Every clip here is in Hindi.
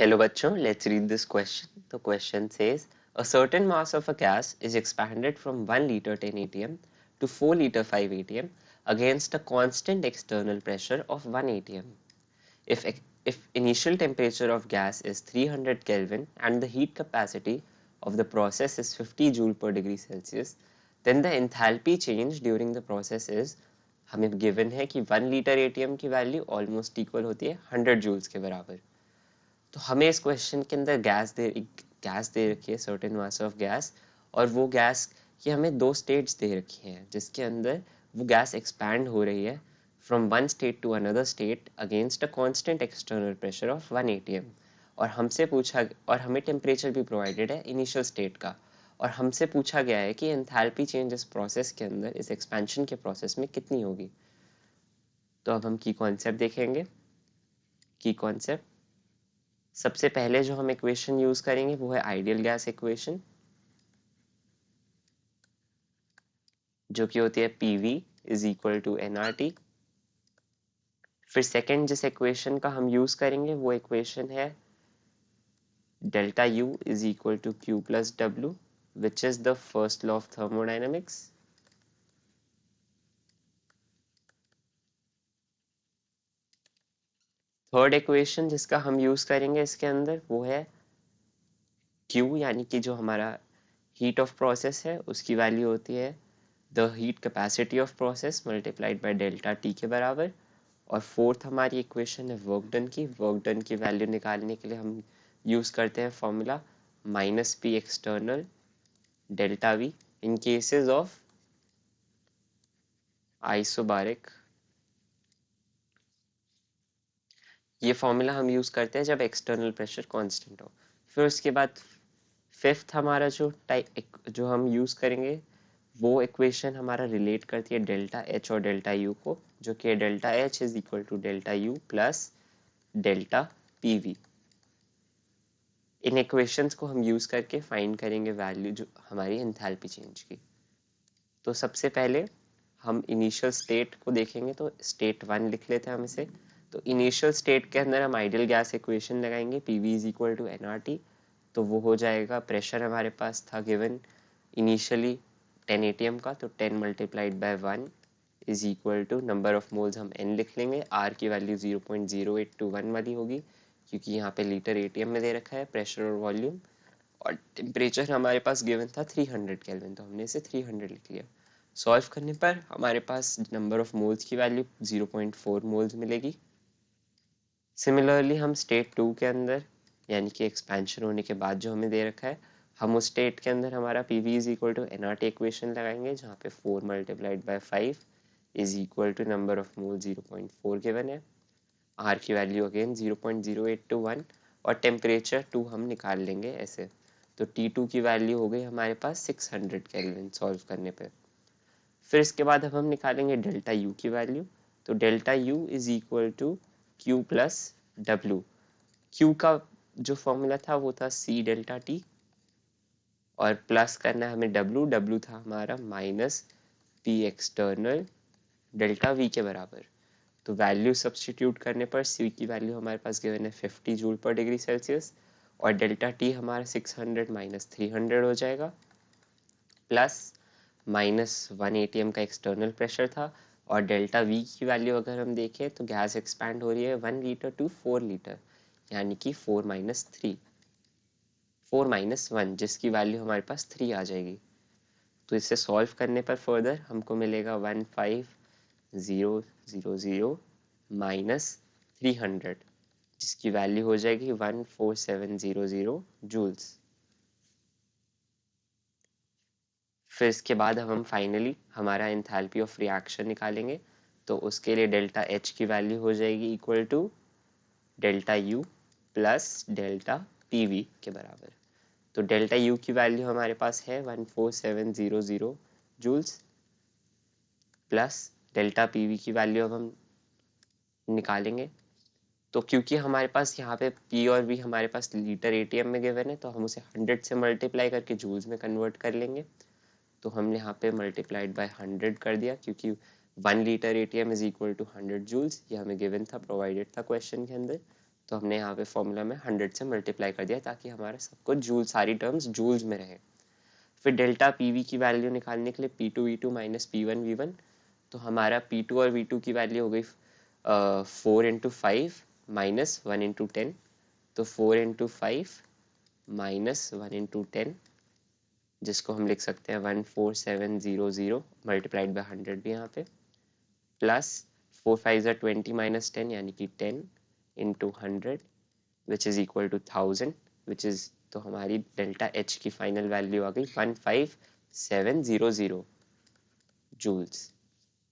Hello bachcho, let's read this question. The question says, a certain mass of a gas is expanded from 1 liter 10 atm to 4 liter 5 atm against a constant external pressure of 1 atm. If, if initial temperature of gas is 300 Kelvin and the heat capacity of the process is 50 joule per degree Celsius, then the enthalpy change during the process is, हमें given है कि 1 liter atm की value almost equal होती है 100 joules के बराबर. तो हमें इस क्वेश्चन के अंदर गैस दे रखी है सर्टेन मास ऑफ गैस, और वो गैस की हमें दो स्टेट्स दे रखी हैं जिसके अंदर वो गैस एक्सपैंड हो रही है from one state to another state against a constant external pressure of 1 atm. और हमें टेम्परेचर भी प्रोवाइडेड है इनिशियल स्टेट का, और हमसे पूछा गया है कि एंथैल्पी चेंज इस प्रोसेस के अंदर, इस एक्सपेंशन के प्रोसेस में कितनी होगी. तो अब हम की कॉन्सेप्ट देखेंगे. की कॉन्सेप्ट, सबसे पहले जो हम इक्वेशन यूज करेंगे वो है आइडियल गैस इक्वेशन, जो कि होती है PV is equal to nRT. फिर सेकंड जिस इक्वेशन का हम यूज करेंगे वो इक्वेशन है delta U is equal to Q plus W, which is the first law of thermodynamics. Third equation जिसका हम यूज करेंगे इसके अंदर वो है Q, यानी कि जो हमारा हीट ऑफ प्रोसेस है उसकी वैल्यू होती है the heat capacity of process multiplied by delta T के बराबर. और फोर्थ हमारी इक्वेशन है वर्क डन की. वर्क डन की वैल्यू निकालने के लिए हम यूज करते हैं formula minus P external delta we in cases of isobaric. ये फॉर्मूला हम यूज करते हैं जब एक्सटर्नल प्रेशर कांस्टेंट हो. फिर उसके बाद फिफ्थ हमारा जो हम यूज करेंगे वो इक्वेशन हमारा रिलेट करती है डेल्टा एच और डेल्टा यू को, जो कि delta H is equal to delta U plus delta PV. इन इक्वेशंस को हम यूज करके फाइंड करेंगे वैल्यू जो हमारी एंथैल्पी चेंज की. तो सबसे पहले हम इनिशियल स्टेट को देखेंगे, तो स्टेट वन लिख लेते हैं हम इसे. तो इनिशियल स्टेट के अंदर हम आइडियल गैस इक्वेशन लगाएंगे PV is equal to nRT. तो वो हो जाएगा, प्रेशर हमारे पास था गिवन इनिशियली 10 atm का, तो 10 multiplied by 1 is equal to number of moles हम n लिख लेंगे. R की वैल्यू 0.0821 वाली होगी क्योंकि यहाँ पे लीटर एटीएम में दे रखा है प्रेशर और वॉल्यूम. और टेम्परेचर हमारे पास गिवन था 300 केल्विन, तो हमने इसे 300 लिख लिया. सॉल्व करने पर हमारे पास नंबर ऑफ मोल्स की वैल्यू 0.4 मोल्स मिलेगी. सिमिलरली हम स्टेट टू के अंदर, यानी कि एक्सपेंशन होने के बाद जो हमें दे रखा है, हम उस स्टेट के अंदर हमारा PV is equal to nRT equation लगाएंगे, जहाँ पे 4 multiplied by 5 is equal to number of mole 0.4 given है. R की वैल्यू अगेन 0.0821 और टेम्परेचर 2 हम निकाल लेंगे ऐसे. तो T2 की वैल्यू हो गई हमारे पास 600 केल्विन सॉल्व करने पे. फिर इसके बाद अब हम निकालेंगे डेल्टा U की वैल्यू. तो delta U is equal to Q plus W. Q का जो फॉर्मूला था वो था C डेल्टा T, और प्लस करना है हमें W था हमारा minus P external delta V के बराबर. तो वैल्यू सब्सटीट्यूट करने पर C की वैल्यू हमारे पास गिवन है 50 जूल पर डिग्री सेल्सियस, और डेल्टा T हमारा 600 माइनस 300 हो जाएगा, प्लस माइनस 1 atm का एक्सटर्नल प्रेशर था. और डेल्टा V की वैल्यू अगर हम देखें तो गैस एक्सपैंड हो रही है 1 लीटर टू 4 लीटर, यानी कि 4 माइनस 1, जिसकी वैल्यू हमारे पास 3 आ जाएगी. तो इसे सॉल्व करने पर फर्दर हमको मिलेगा 15000 माइनस 300, जिसकी वैल्यू हो जाएगी 14700 जूल्स. फिर इसके बाद हम फाइनली हमारा एंथैल्पी ऑफ रिएक्शन निकालेंगे. तो उसके लिए डेल्टा H की वैल्यू हो जाएगी equal to delta U plus delta PV के बराबर. तो डेल्टा U की वैल्यू हमारे पास है 14700 जूल्स, प्लस डेल्टा PV की वैल्यू अब हम निकालेंगे. तो क्योंकि हमारे पास यहाँ पे P और V हमारे पास लीटर एटीएम में गिवन है, तो हम उसे 100 से मल्टीप्लाई करके जूल्स में कन्वर्ट कर लेंगे. तो हमने यहाँ पे मल्टीप्लाइड बाय 100 कर दिया, क्योंकि 1 litre ATM is equal to 100 joules, ये हमें गिवन था, प्रोवाइडेड था क्वेश्चन के अंदर. तो हमने यहाँ पे फॉर्मूला में 100 से मल्टीप्लाई कर दिया ताकि हमारा सब कुछ जूल, सारी टर्म्स जूल्स में रहे। फिर डेल्टा पीवी की वैल्यू निकालने के लिए P2 V2 minus P1 V1, तो हमारा P2 और V2 की वैल्यू हो गई 4 इंटू 5 माइनस 1 इंटू 10, तो 4 इंटू 5 माइनस 1 इंटू 10, जिसको हम लिख सकते हैं 14700 मल्टीप्लाइड बाय 100 भी यहाँ पे, प्लस 4 5 20 माइनस 10 यानी कि 10 into 100 which is equal to 1000 which is, तो हमारी डेल्टा एच की फाइनल वैल्यू आ गई 15700 जूल्स।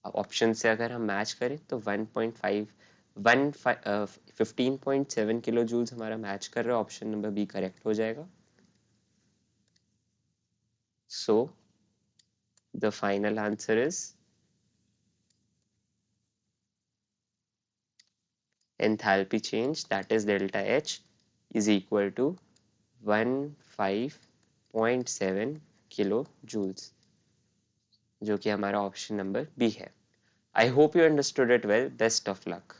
अब ऑप्शन से अगर हम मैच करें तो 15.7 किलो जूल्स हमारा मैच कर रहा है, ऑप्शन नंबर बी करेक्ट हो जाएगा। So the final answer is enthalpy change, that is delta H, is equal to 15.7 kilo joules, जो कि हमारा ऑप्शन नंबर बी है। I hope you understood it well, best of luck.